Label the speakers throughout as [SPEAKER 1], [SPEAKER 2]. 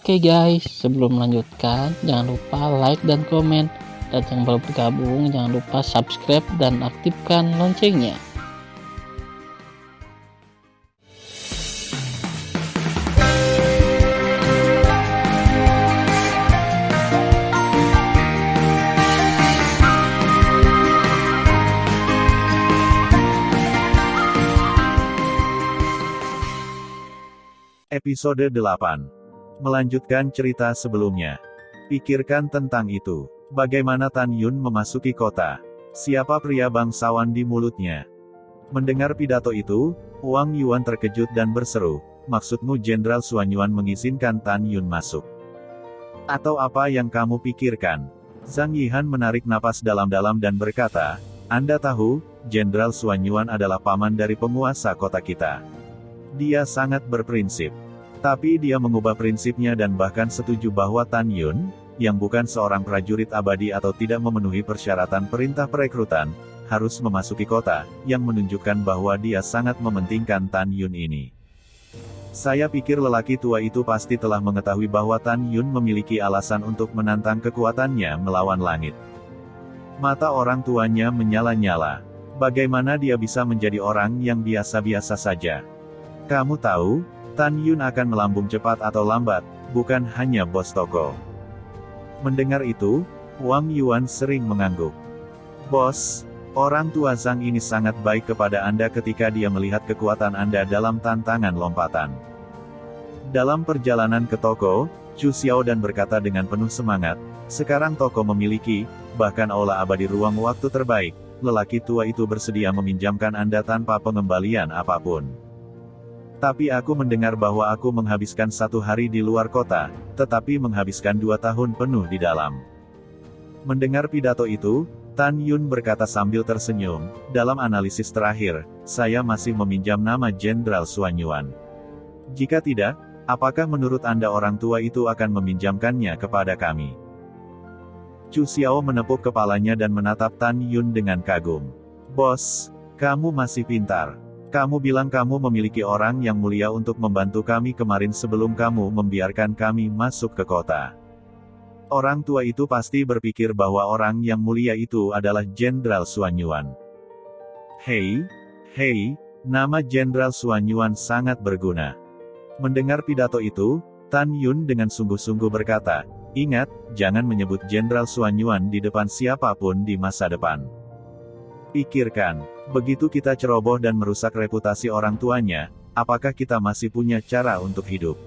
[SPEAKER 1] Oke guys, sebelum melanjutkan, jangan lupa like dan komen. Dan yang baru bergabung, jangan lupa subscribe dan aktifkan loncengnya.
[SPEAKER 2] Episode 8. Melanjutkan cerita sebelumnya. Pikirkan tentang itu. Bagaimana Tan Yun memasuki kota? Siapa pria bangsawan di mulutnya? Mendengar pidato itu, Wang Yuan terkejut dan berseru, "Maksudmu Jenderal Xuanyuan mengizinkan Tan Yun masuk? Atau apa yang kamu pikirkan?" Zhang Yihan menarik napas dalam-dalam dan berkata, "Anda tahu, Jenderal Xuanyuan adalah paman dari penguasa kota kita. Dia sangat berprinsip. Tapi dia mengubah prinsipnya dan bahkan setuju bahwa Tan Yun, yang bukan seorang prajurit abadi atau tidak memenuhi persyaratan perintah perekrutan, harus memasuki kota, yang menunjukkan bahwa dia sangat mementingkan Tan Yun ini. Saya pikir lelaki tua itu pasti telah mengetahui bahwa Tan Yun memiliki alasan untuk menantang kekuatannya melawan langit." Mata orang tuanya menyala-nyala. Bagaimana dia bisa menjadi orang yang biasa-biasa saja? "Kamu tahu, Tan Yun akan melambung cepat atau lambat, bukan hanya bos toko." Mendengar itu, Wang Yuan sering mengangguk. "Bos, orang tua Zhang ini sangat baik kepada Anda ketika dia melihat kekuatan Anda dalam tantangan lompatan." Dalam perjalanan ke toko, Chu Xiao dan berkata dengan penuh semangat, "Sekarang toko memiliki, bahkan aula abadi ruang waktu terbaik, lelaki tua itu bersedia meminjamkan Anda tanpa pengembalian apapun. Tapi aku mendengar bahwa aku menghabiskan 1 hari di luar kota, tetapi menghabiskan 2 tahun penuh di dalam." Mendengar pidato itu, Tan Yun berkata sambil tersenyum, "Dalam analisis terakhir, saya masih meminjam nama Jenderal Xuanyuan. Jika tidak, apakah menurut Anda orang tua itu akan meminjamkannya kepada kami?" Chu Xiao menepuk kepalanya dan menatap Tan Yun dengan kagum. "Bos, kamu masih pintar. Kamu bilang kamu memiliki orang yang mulia untuk membantu kami kemarin sebelum kamu membiarkan kami masuk ke kota. Orang tua itu pasti berpikir bahwa orang yang mulia itu adalah Jenderal Xuanyuan. Hei, nama Jenderal Xuanyuan sangat berguna." Mendengar pidato itu, Tan Yun dengan sungguh-sungguh berkata, "Ingat, jangan menyebut Jenderal Xuanyuan di depan siapapun di masa depan. Pikirkan, begitu kita ceroboh dan merusak reputasi orang tuanya, apakah kita masih punya cara untuk hidup?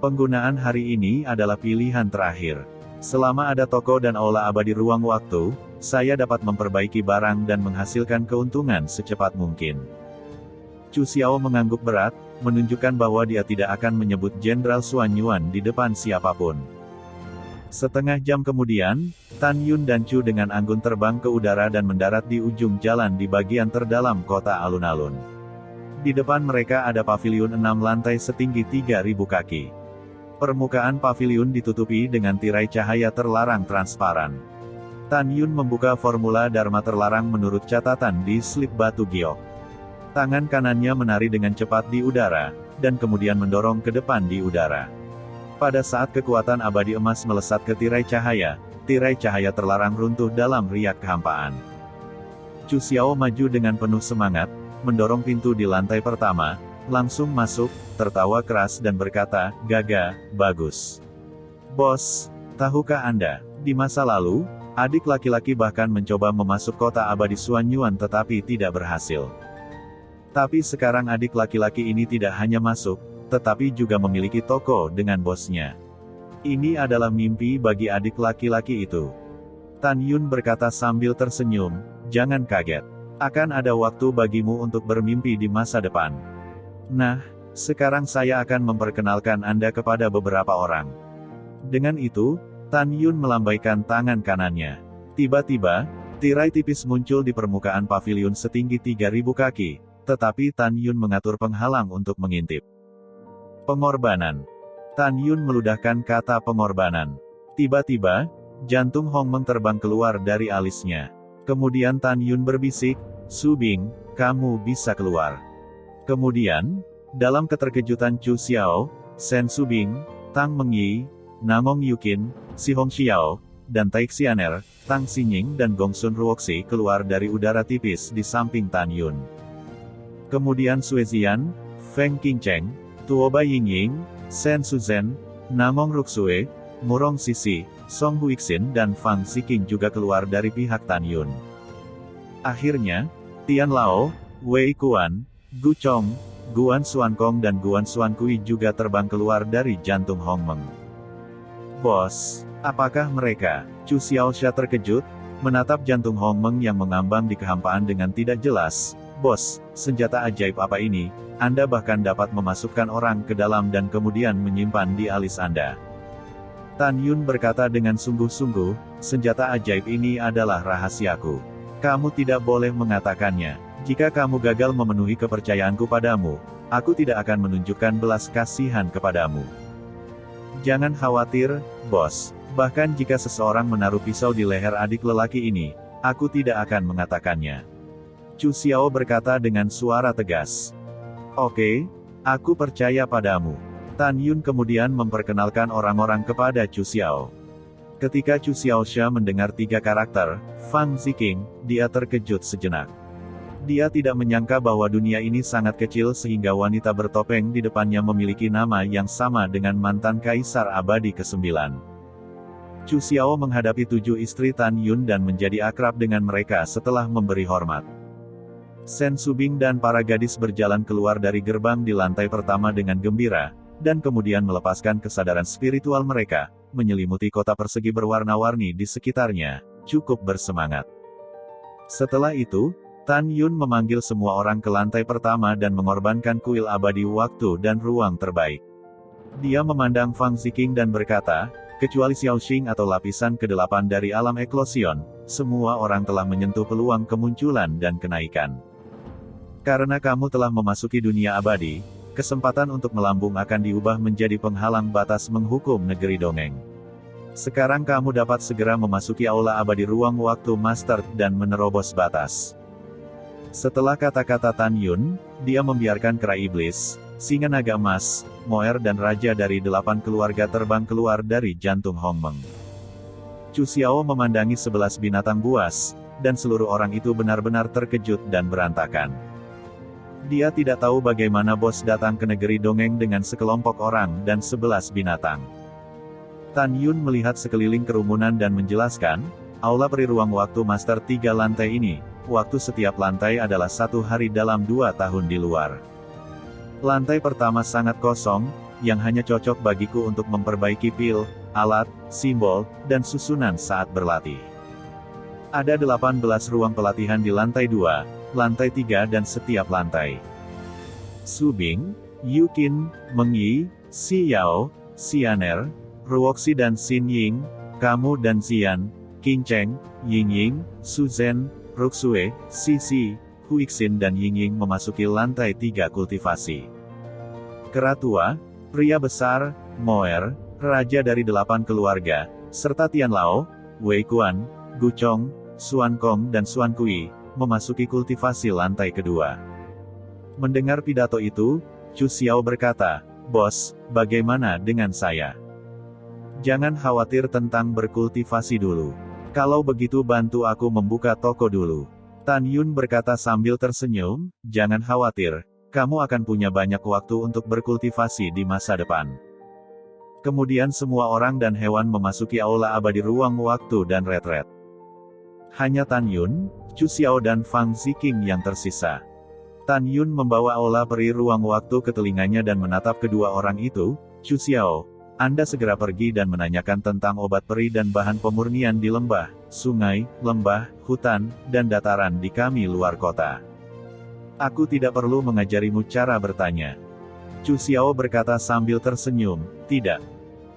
[SPEAKER 2] Penggunaan hari ini adalah pilihan terakhir. Selama ada toko dan aula abadi ruang waktu, saya dapat memperbaiki barang dan menghasilkan keuntungan secepat mungkin." Chu Xiao mengangguk berat, menunjukkan bahwa dia tidak akan menyebut Jenderal Xuanyuan di depan siapapun. Setengah jam kemudian, Tan Yun dan Chu dengan anggun terbang ke udara dan mendarat di ujung jalan di bagian terdalam kota alun-alun. Di depan mereka ada paviliun 6 lantai setinggi 3.000 kaki. Permukaan paviliun ditutupi dengan tirai cahaya terlarang transparan. Tan Yun membuka formula Dharma terlarang menurut catatan di slip batu giok. Tangan kanannya menari dengan cepat di udara, dan kemudian mendorong ke depan di udara. Pada saat kekuatan abadi emas melesat ke tirai cahaya terlarang runtuh dalam riak kehampaan. Chu Xiao maju dengan penuh semangat, mendorong pintu di lantai pertama, langsung masuk, tertawa keras dan berkata, "Gaga, bagus. Bos, tahukah Anda, di masa lalu, adik laki-laki bahkan mencoba memasuk kota abadi Xuanyuan tetapi tidak berhasil. Tapi sekarang adik laki-laki ini tidak hanya masuk, tetapi juga memiliki toko dengan bosnya. Ini adalah mimpi bagi adik laki-laki itu." Tan Yun berkata sambil tersenyum, "Jangan kaget. Akan ada waktu bagimu untuk bermimpi di masa depan. Nah, sekarang saya akan memperkenalkan Anda kepada beberapa orang." Dengan itu, Tan Yun melambaikan tangan kanannya. Tiba-tiba, tirai tipis muncul di permukaan paviliun setinggi 3.000 kaki, tetapi Tan Yun mengatur penghalang untuk mengintip. "Pengorbanan." Tan Yun meludahkan kata pengorbanan. Tiba-tiba, jantung Hong Meng terbang keluar dari alisnya. Kemudian Tan Yun berbisik, "Su Bing, kamu bisa keluar." Kemudian, dalam keterkejutan Chu Xiao, "Sen Su Bing, Tang Mengyi, Namong Yukin, Si Hongxiao, dan Taixianer, Tang Xinying dan Gongsun Ruoxi keluar dari udara tipis di samping Tan Yun. Kemudian Sui Ziyan, Feng Qingcheng, Tuoba Yingying, Shen Suzhen, Namong Ruxue, Murong Sisi, Song Huixin dan Fang Ziqing juga keluar dari pihak Tan Yun. Akhirnya, Tian Lao, Wei Kuan, Gu Chong, Guan Xuankong dan Guan Xuankui juga terbang keluar dari jantung Hongmeng. Bos, apakah mereka? Chu Xiaoxia terkejut, menatap jantung Hongmeng yang mengambang di kehampaan dengan tidak jelas. Bos, senjata ajaib apa ini? Anda bahkan dapat memasukkan orang ke dalam dan kemudian menyimpan di alis Anda. Tan Yun berkata dengan sungguh-sungguh, senjata ajaib ini adalah rahasiaku. Kamu tidak boleh mengatakannya. Jika kamu gagal memenuhi kepercayaanku padamu, aku tidak akan menunjukkan belas kasihan kepadamu. Jangan khawatir, bos. Bahkan jika seseorang menaruh pisau di leher adik lelaki ini, aku tidak akan mengatakannya. Chu Xiao berkata dengan suara tegas. Oke, aku percaya padamu. Tan Yun kemudian memperkenalkan orang-orang kepada Chu Xiao. Ketika Chu Xiaoxia mendengar 3 karakter, Fang Ziqing, dia terkejut sejenak. Dia tidak menyangka bahwa dunia ini sangat kecil sehingga wanita bertopeng di depannya memiliki nama yang sama dengan mantan kaisar abadi ke-9. Chu Xiao menghadapi 7 istri Tan Yun dan menjadi akrab dengan mereka setelah memberi hormat. Shen Subing dan para gadis berjalan keluar dari gerbang di lantai pertama dengan gembira, dan kemudian melepaskan kesadaran spiritual mereka, menyelimuti kota persegi berwarna-warni di sekitarnya, cukup bersemangat. Setelah itu, Tan Yun memanggil semua orang ke lantai pertama dan mengorbankan kuil abadi waktu dan ruang terbaik. Dia memandang Fang Ziqing dan berkata, kecuali Xiaoxing atau lapisan ke-8 dari alam eklosion, semua orang telah menyentuh peluang kemunculan dan kenaikan. Karena kamu telah memasuki dunia abadi, kesempatan untuk melambung akan diubah menjadi penghalang batas menghukum negeri dongeng. Sekarang kamu dapat segera memasuki aula abadi ruang waktu master dan menerobos batas. Setelah kata-kata Tan Yun, dia membiarkan kera iblis, singa naga emas, Moer dan raja dari 8 keluarga terbang keluar dari jantung Hongmeng. Chu Xiao memandangi 11 binatang buas, dan seluruh orang itu benar-benar terkejut dan berantakan. Dia tidak tahu bagaimana bos datang ke negeri dongeng dengan sekelompok orang dan 11 binatang. Tan Yun melihat sekeliling kerumunan dan menjelaskan, aula peri ruang waktu master 3 lantai ini, waktu setiap lantai adalah 1 hari dalam 2 tahun di luar. Lantai pertama sangat kosong, yang hanya cocok bagiku untuk memperbaiki pil, alat, simbol, dan susunan saat berlatih. Ada 18 ruang pelatihan di lantai 2, lantai 3 dan setiap lantai. Subing, Yukin, Mengyi, Si Yao, Xianer, Ruoxi dan Xin Ying, kamu dan Ziyan, Qingcheng, Yingying, Suzhen, Ruxue, Sisi, Huixin dan Yingying memasuki lantai 3 kultivasi. Kera tua, pria besar, Moer, raja dari 8 keluarga, serta Tian Lao, Wei Kuan, Gu Chong, Xuankong dan Xuankui, memasuki kultivasi lantai kedua. Mendengar pidato itu, Chu Xiao berkata, bos, bagaimana dengan saya? Jangan khawatir tentang berkultivasi dulu. Kalau begitu bantu aku membuka toko dulu. Tan Yun berkata sambil tersenyum, jangan khawatir, kamu akan punya banyak waktu untuk berkultivasi di masa depan. Kemudian semua orang dan hewan memasuki aula abadi ruang waktu dan retret. Hanya Tan Yun, Chu Xiao dan Fang Ziqing yang tersisa. Tan Yun membawa aula peri ruang waktu ke telinganya dan menatap kedua orang itu, Chu Xiao, Anda segera pergi dan menanyakan tentang obat peri dan bahan pemurnian di lembah, sungai, lembah, hutan, dan dataran di kami luar kota. Aku tidak perlu mengajarimu cara bertanya. Chu Xiao berkata sambil tersenyum, tidak.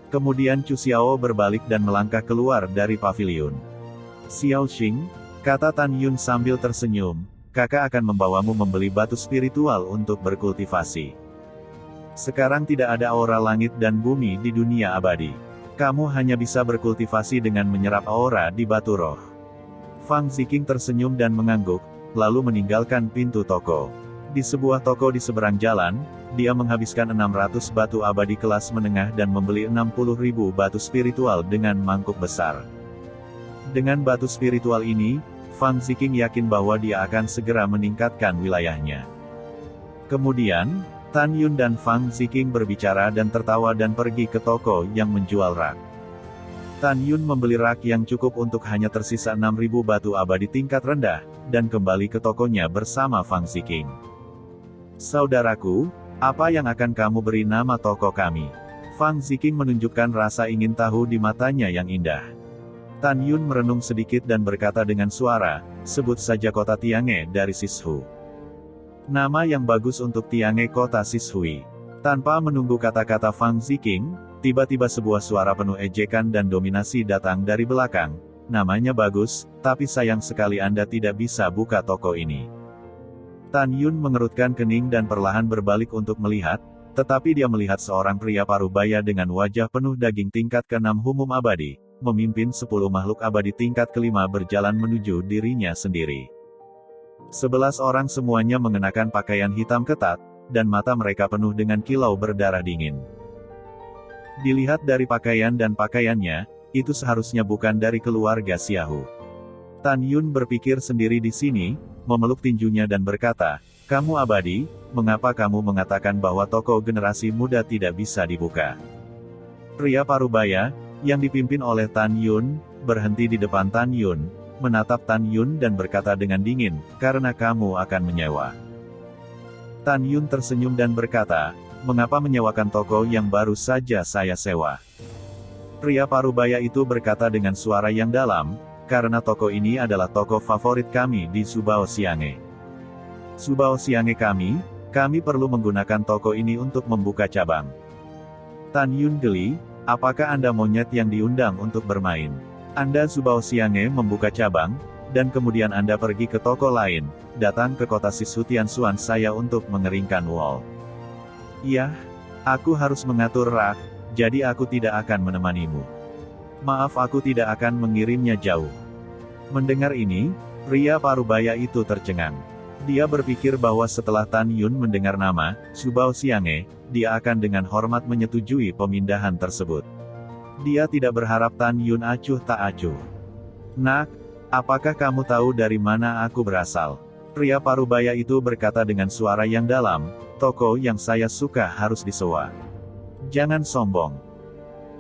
[SPEAKER 2] Kemudian Chu Xiao berbalik dan melangkah keluar dari paviliun. Xiaoxing, kata Tan Yun sambil tersenyum, kakak akan membawamu membeli batu spiritual untuk berkultivasi. Sekarang tidak ada aura langit dan bumi di dunia abadi. Kamu hanya bisa berkultivasi dengan menyerap aura di batu roh. Fang Ziqing tersenyum dan mengangguk, lalu meninggalkan pintu toko. Di sebuah toko di seberang jalan, dia menghabiskan 600 batu abadi kelas menengah dan membeli 60.000 batu spiritual dengan mangkuk besar. Dengan batu spiritual ini, Fang Ziqing yakin bahwa dia akan segera meningkatkan wilayahnya. Kemudian, Tan Yun dan Fang Ziqing berbicara dan tertawa dan pergi ke toko yang menjual rak. Tan Yun membeli rak yang cukup untuk hanya tersisa 6.000 batu abadi tingkat rendah, dan kembali ke tokonya bersama Fang Ziqing. "Saudaraku, apa yang akan kamu beri nama toko kami?" Fang Ziqing menunjukkan rasa ingin tahu di matanya yang indah. Tan Yun merenung sedikit dan berkata dengan suara, "Sebut saja kota Tiange dari Sishu." Nama yang bagus untuk Tiange kota Sishui. Tanpa menunggu kata-kata Fang Ziqing, tiba-tiba sebuah suara penuh ejekan dan dominasi datang dari belakang. "Namanya bagus, tapi sayang sekali Anda tidak bisa buka toko ini." Tan Yun mengerutkan kening dan perlahan berbalik untuk melihat, tetapi dia melihat seorang pria parubaya dengan wajah penuh daging tingkat ke-6 humum abadi, memimpin 10 makhluk abadi tingkat ke-5 berjalan menuju dirinya sendiri. 11 orang semuanya mengenakan pakaian hitam ketat, dan mata mereka penuh dengan kilau berdarah dingin. Dilihat dari pakaian dan pakaiannya, itu seharusnya bukan dari keluarga Xiaohu. Tan Yun berpikir sendiri di sini, memeluk tinjunya dan berkata, "Kamu abadi, mengapa kamu mengatakan bahwa toko generasi muda tidak bisa dibuka?" Pria parubaya, yang dipimpin oleh Tan Yun, berhenti di depan Tan Yun, menatap Tan Yun dan berkata dengan dingin, "Karena kamu akan menyewa." Tan Yun tersenyum dan berkata, "Mengapa menyewakan toko yang baru saja saya sewa?" Pria parubaya itu berkata dengan suara yang dalam, "Karena toko ini adalah toko favorit kami di Zubao Xiange. Zubao Xiange kami perlu menggunakan toko ini untuk membuka cabang." Tan Yun geli, "Apakah Anda monyet yang diundang untuk bermain? Anda Zubao Xiange membuka cabang, dan kemudian Anda pergi ke toko lain, datang ke kota Sishu Tianxuan saya untuk mengeringkan wol. Iya, aku harus mengatur rak, jadi aku tidak akan menemanimu. Maaf aku tidak akan mengirimnya jauh." Mendengar ini, pria parubaya itu tercengang. Dia berpikir bahwa setelah Tan Yun mendengar nama, Zubao Xiange, dia akan dengan hormat menyetujui pemindahan tersebut. Dia tidak berharap Tan Yun acuh tak acuh. "Nak, apakah kamu tahu dari mana aku berasal?" Pria parubaya itu berkata dengan suara yang dalam, "Toko yang saya suka harus disewa. Jangan sombong."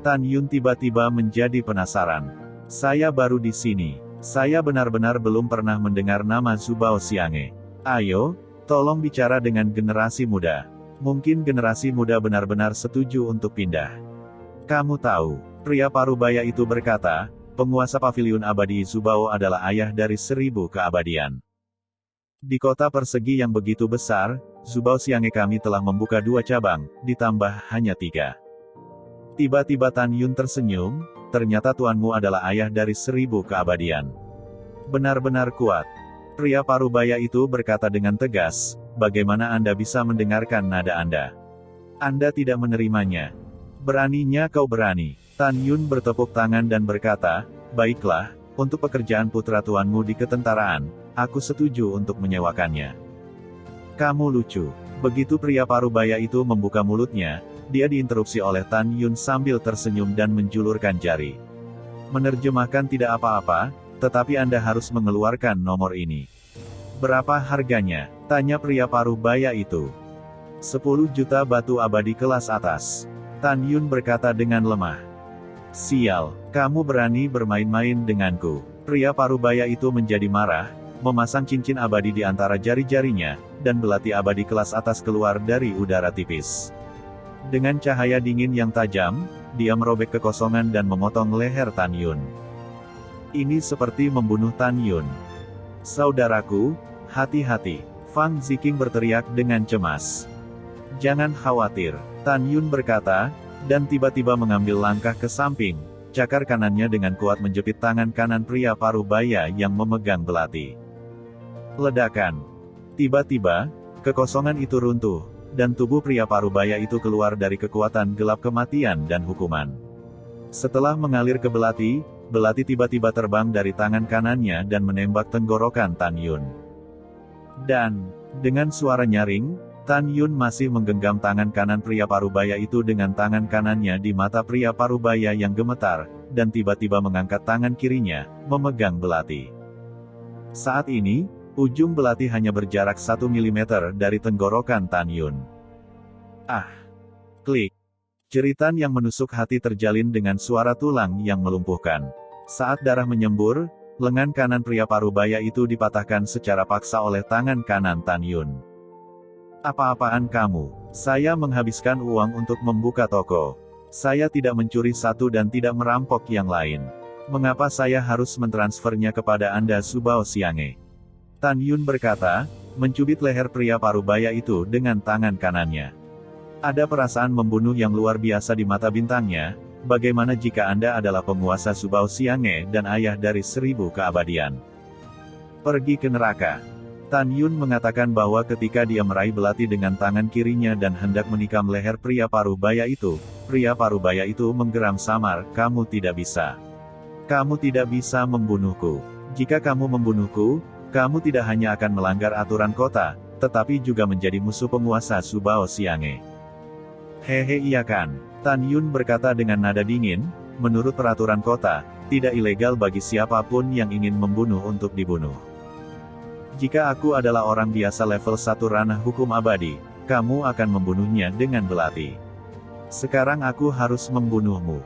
[SPEAKER 2] Tan Yun tiba-tiba menjadi penasaran. "Saya baru di sini. Saya benar-benar belum pernah mendengar nama Zubao Xiange. Ayo, tolong bicara dengan generasi muda. Mungkin generasi muda benar-benar setuju untuk pindah." "Kamu tahu," pria parubaya itu berkata, "penguasa paviliun abadi Zubao adalah ayah dari 1000 keabadian. Di kota persegi yang begitu besar, Zubao Xiange kami telah membuka 2 cabang, ditambah hanya 3. Tiba-tiba Tan Yun tersenyum, "Ternyata tuanmu adalah ayah dari 1000 keabadian. Benar-benar kuat." Pria parubaya itu berkata dengan tegas, "Bagaimana Anda bisa mendengarkan nada Anda? Anda tidak menerimanya. Beraninya kau berani." Tan Yun bertepuk tangan dan berkata, "Baiklah, untuk pekerjaan putra tuanmu di ketentaraan, aku setuju untuk menyewakannya." "Kamu lucu." Begitu pria parubaya itu membuka mulutnya, dia diinterupsi oleh Tan Yun sambil tersenyum dan menjulurkan jari. "Menerjemahkan tidak apa-apa, tetapi Anda harus mengeluarkan nomor ini." "Berapa harganya?" tanya pria parubaya itu. 10 juta batu abadi kelas atas. Tan Yun berkata dengan lemah. "Sial, kamu berani bermain-main denganku." Pria parubaya itu menjadi marah, memasang cincin abadi di antara jari-jarinya, dan belati abadi kelas atas keluar dari udara tipis. Dengan cahaya dingin yang tajam, dia merobek kekosongan dan memotong leher Tan Yun. Ini seperti membunuh Tan Yun. "Saudaraku, hati-hati!" Fang Ziqing berteriak dengan cemas. "Jangan khawatir," Tan Yun berkata, dan tiba-tiba mengambil langkah ke samping, cakar kanannya dengan kuat menjepit tangan kanan pria parubaya yang memegang belati. Ledakan. Tiba-tiba, kekosongan itu runtuh, dan tubuh pria parubaya itu keluar dari kekuatan gelap kematian dan hukuman. Setelah mengalir ke belati, belati tiba-tiba terbang dari tangan kanannya dan menembak tenggorokan Tan Yun. Dan, dengan suara nyaring, Tan Yun masih menggenggam tangan kanan pria parubaya itu dengan tangan kanannya di mata pria parubaya yang gemetar, dan tiba-tiba mengangkat tangan kirinya, memegang belati. Saat ini, ujung belati hanya berjarak 1 mm dari tenggorokan Tan Yun. Ah! Klik! Jeritan yang menusuk hati terjalin dengan suara tulang yang melumpuhkan. Saat darah menyembur, lengan kanan pria parubaya itu dipatahkan secara paksa oleh tangan kanan Tan Yun. Apa-apaan kamu? Saya menghabiskan uang untuk membuka toko. Saya tidak mencuri satu dan tidak merampok yang lain. Mengapa saya harus mentransfernya kepada Anda Subao Siange? Tan Yun berkata, mencubit leher pria parubaya itu dengan tangan kanannya. Ada perasaan membunuh yang luar biasa di mata bintangnya. Bagaimana jika Anda adalah penguasa Subao Siange dan ayah dari 1000 keabadian? Pergi ke neraka. Tan Yun mengatakan bahwa ketika dia meraih belati dengan tangan kirinya dan hendak menikam leher pria parubaya itu menggeram samar, "Kamu tidak bisa. Kamu tidak bisa membunuhku. Jika kamu membunuhku, kamu tidak hanya akan melanggar aturan kota, tetapi juga menjadi musuh penguasa Subao Siange." Hehe, iya kan? Tan Yun berkata dengan nada dingin, menurut peraturan kota, tidak ilegal bagi siapapun yang ingin membunuh untuk dibunuh. Jika aku adalah orang biasa level 1 ranah hukum abadi, kamu akan membunuhnya dengan belati. Sekarang aku harus membunuhmu.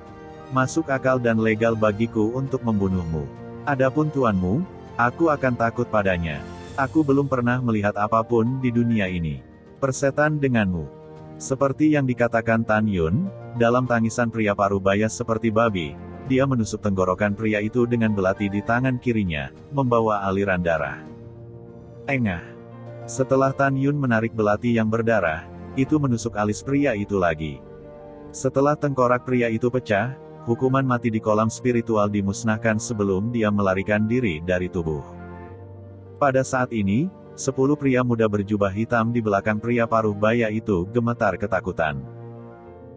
[SPEAKER 2] Masuk akal dan legal bagiku untuk membunuhmu. Adapun tuanmu, aku akan takut padanya. Aku belum pernah melihat apapun di dunia ini. Persetan denganmu. Seperti yang dikatakan Tan Yun, dalam tangisan pria parubaya seperti babi, dia menusuk tenggorokan pria itu dengan belati di tangan kirinya, membawa aliran darah. Engah. Setelah Tan Yun menarik belati yang berdarah, itu menusuk alis pria itu lagi. Setelah tengkorak pria itu pecah, hukuman mati di kolam spiritual dimusnahkan sebelum dia melarikan diri dari tubuh. Pada saat ini, 10 pria muda berjubah hitam di belakang pria parubaya itu gemetar ketakutan.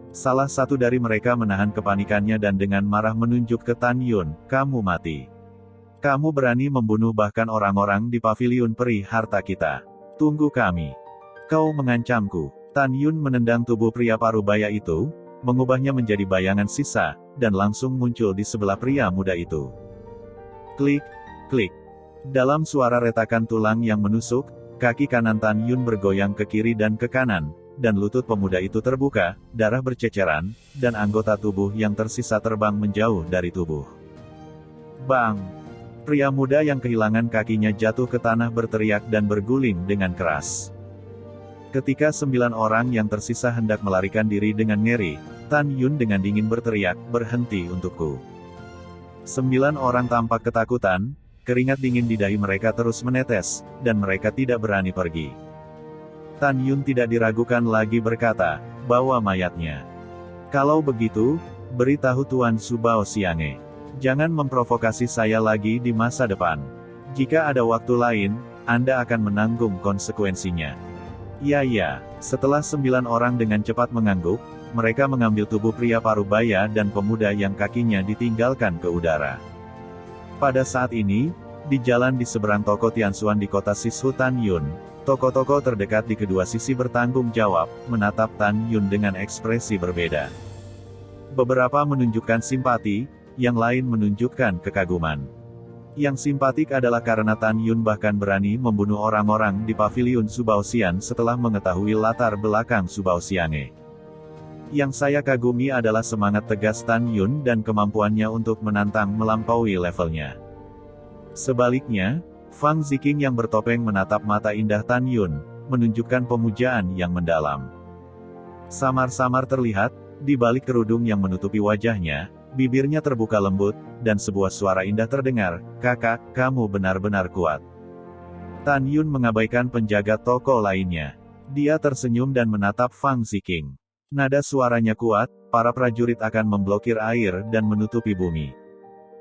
[SPEAKER 2] Salah satu dari mereka menahan kepanikannya dan dengan marah menunjuk ke Tan Yun, "Kamu mati. Kamu berani membunuh bahkan orang-orang di paviliun peri harta kita. Tunggu kami. Kau mengancamku." Tan Yun menendang tubuh pria parubaya itu, mengubahnya menjadi bayangan sisa, dan langsung muncul di sebelah pria muda itu. Klik, klik. Dalam suara retakan tulang yang menusuk, kaki kanan Tan Yun bergoyang ke kiri dan ke kanan, dan lutut pemuda itu terbuka, darah berceceran, dan anggota tubuh yang tersisa terbang menjauh dari tubuh. Bang! Pria muda yang kehilangan kakinya jatuh ke tanah berteriak dan berguling dengan keras. Ketika 9 orang yang tersisa hendak melarikan diri dengan ngeri, Tan Yun dengan dingin berteriak, "Berhenti untukku." 9 orang tampak ketakutan, keringat dingin di dahi mereka terus menetes, dan mereka tidak berani pergi. Tan Yun tidak diragukan lagi berkata, "Bawa mayatnya. Kalau begitu, beritahu Tuan Subao Siange. Jangan memprovokasi saya lagi di masa depan. Jika ada waktu lain, Anda akan menanggung konsekuensinya." Ya. Setelah 9 orang dengan cepat mengangguk, mereka mengambil tubuh pria parubaya dan pemuda yang kakinya ditinggalkan ke udara. Pada saat ini, di jalan di seberang toko Tianxuan di kota Sishu Tan Yun, toko-toko terdekat di kedua sisi bertanggung jawab, menatap Tan Yun dengan ekspresi berbeda. Beberapa menunjukkan simpati, yang lain menunjukkan kekaguman. Yang simpatik adalah karena Tan Yun bahkan berani membunuh orang-orang di paviliun Subao Sian setelah mengetahui latar belakang Subao Siange. Yang saya kagumi adalah semangat tegas Tan Yun dan kemampuannya untuk menantang melampaui levelnya. Sebaliknya, Fang Ziqing yang bertopeng menatap mata indah Tan Yun, menunjukkan pemujaan yang mendalam. Samar-samar terlihat, di balik kerudung yang menutupi wajahnya, bibirnya terbuka lembut, dan sebuah suara indah terdengar, "Kakak, kamu benar-benar kuat." Tan Yun mengabaikan penjaga toko lainnya. Dia tersenyum dan menatap Fang Ziqing. Nada suaranya kuat, para prajurit akan memblokir air dan menutupi bumi.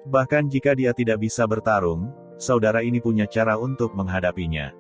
[SPEAKER 2] Bahkan jika dia tidak bisa bertarung, saudara ini punya cara untuk menghadapinya.